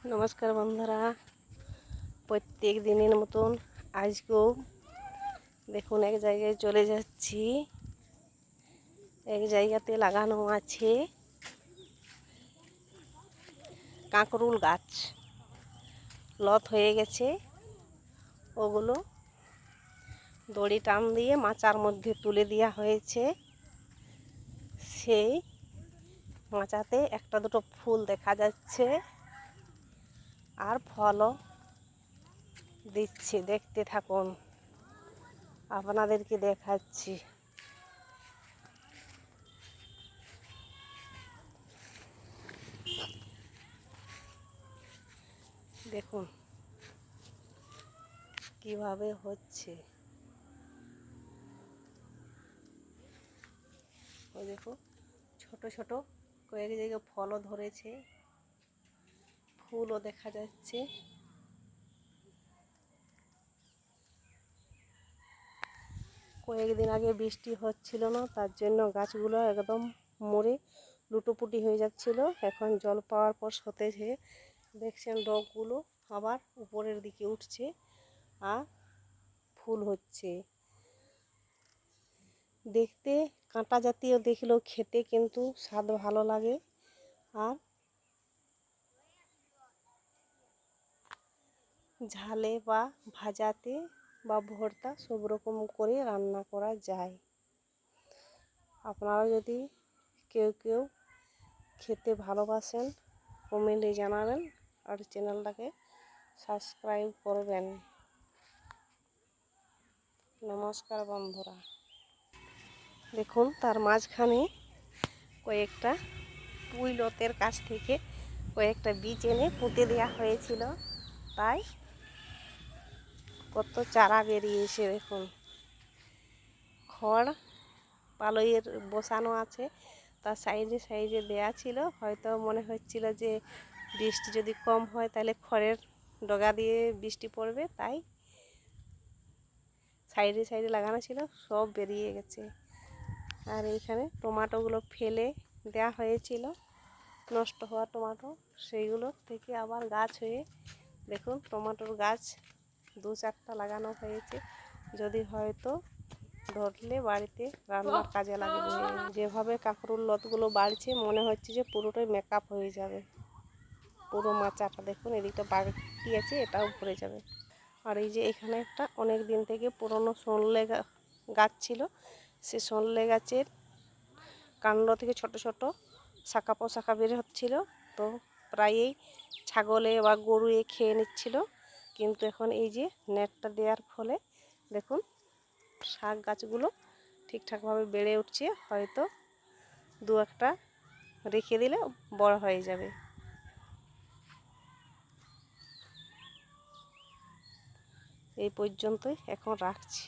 নমস্কার বন্ধুরা, প্রত্যেক দিনের মতন আজকেও দেখুন এক জায়গায় চলে যাচ্ছি। এক জায়গাতে লাগানো আছে কাঁকরুল গাছ, লত হয়ে গেছে। ওগুলো দড়ি টান দিয়ে মাচার মধ্যে তুলে দেওয়া হয়েছে। সেই মাচাতে একটা দুটো ফুল দেখা যাচ্ছে আর ফলও দিচ্ছে। দেখতে থাকুন, আপনাদেরকে দেখাচ্ছি। দেখুন কিভাবে হচ্ছে। ওই দেখো ছোট ছোট কয়েক জায়গায় ফলও ধরেছে, ফুলও দেখা যাচ্ছে। কয়েকদিন আগে বৃষ্টি হচ্ছিল না, তার জন্য গাছগুলো একদম মরে লুটোপুটি হয়ে যাচ্ছিল। এখন জল পাওয়ার পর সতেজ হয়ে দেখছেন ডগগুলো আবার উপরের দিকে উঠছে আর ফুল হচ্ছে। দেখতে কাঁটা জাতীয় দেখলেও খেতে কিন্তু স্বাদ ভালো লাগে। আর ঝালে বা ভাজাতে বা ভর্তা সব রকম করে রান্না করা যায়। আপনারা যদি কেউ কেউ খেতে ভালোবাসেন কমেন্টে জানাবেন আর চ্যানেলটাকে সাবস্ক্রাইব করবেন। নমস্কার বন্ধুরা, দেখুন তার মাঝখানে কয়েকটা পুঁই লতের কাছ থেকে কয়েকটা বীজ এনে পুঁতে দেওয়া হয়েছিল, তাই কত চারা বেরিয়েছে। দেখুন খড় পালইয়ের বসানো আছে, তার সাইডে সাইডে দেয়া ছিল। হয়তো মনে হচ্ছিল যে বৃষ্টি যদি কম হয় তাহলে খড়ের ডগা দিয়ে বৃষ্টি পড়বে, তাই সাইডে সাইডে লাগানো ছিল, সব বেরিয়ে গেছে। আর এইখানে টমেটোগুলো ফেলে দেওয়া হয়েছিল, নষ্ট হওয়া টমেটো, সেইগুলো থেকে আবার গাছ হয়ে দেখুন টমেটোর গাছ দু চারটা লাগানো হয়েছে। যদি হয়তো ধরলে বাড়িতে রান্নার কাজে লাগবে। যেভাবে কাঁকরুল লতগুলো বাড়ছে মনে হচ্ছে যে পুরোটাই মেকআপ হয়ে যাবে। পুরো মাচাটা দেখুন, এদিকটা বাড়তি আছে, এটাও ভরে যাবে। আর এই যে এখানে একটা অনেক দিন থেকে পুরনো সনলে গাছ ছিল, সে সনলে গাছের কাণ্ড থেকে ছোট ছোট শাখা পোশাখা বের হচ্ছিল, তো প্রায়ই ছাগলে বা গরুয়ে খেয়ে নিচ্ছিল। কিন্তু এখন এই যে নেটটা দেওয়ার ফলে দেখুন শাক গাছগুলো ঠিকঠাকভাবে বেড়ে উঠছে। হয়তো দু একটা রেখে দিলে বড় হয়ে যাবে। এই পর্যন্তই এখন রাখছি।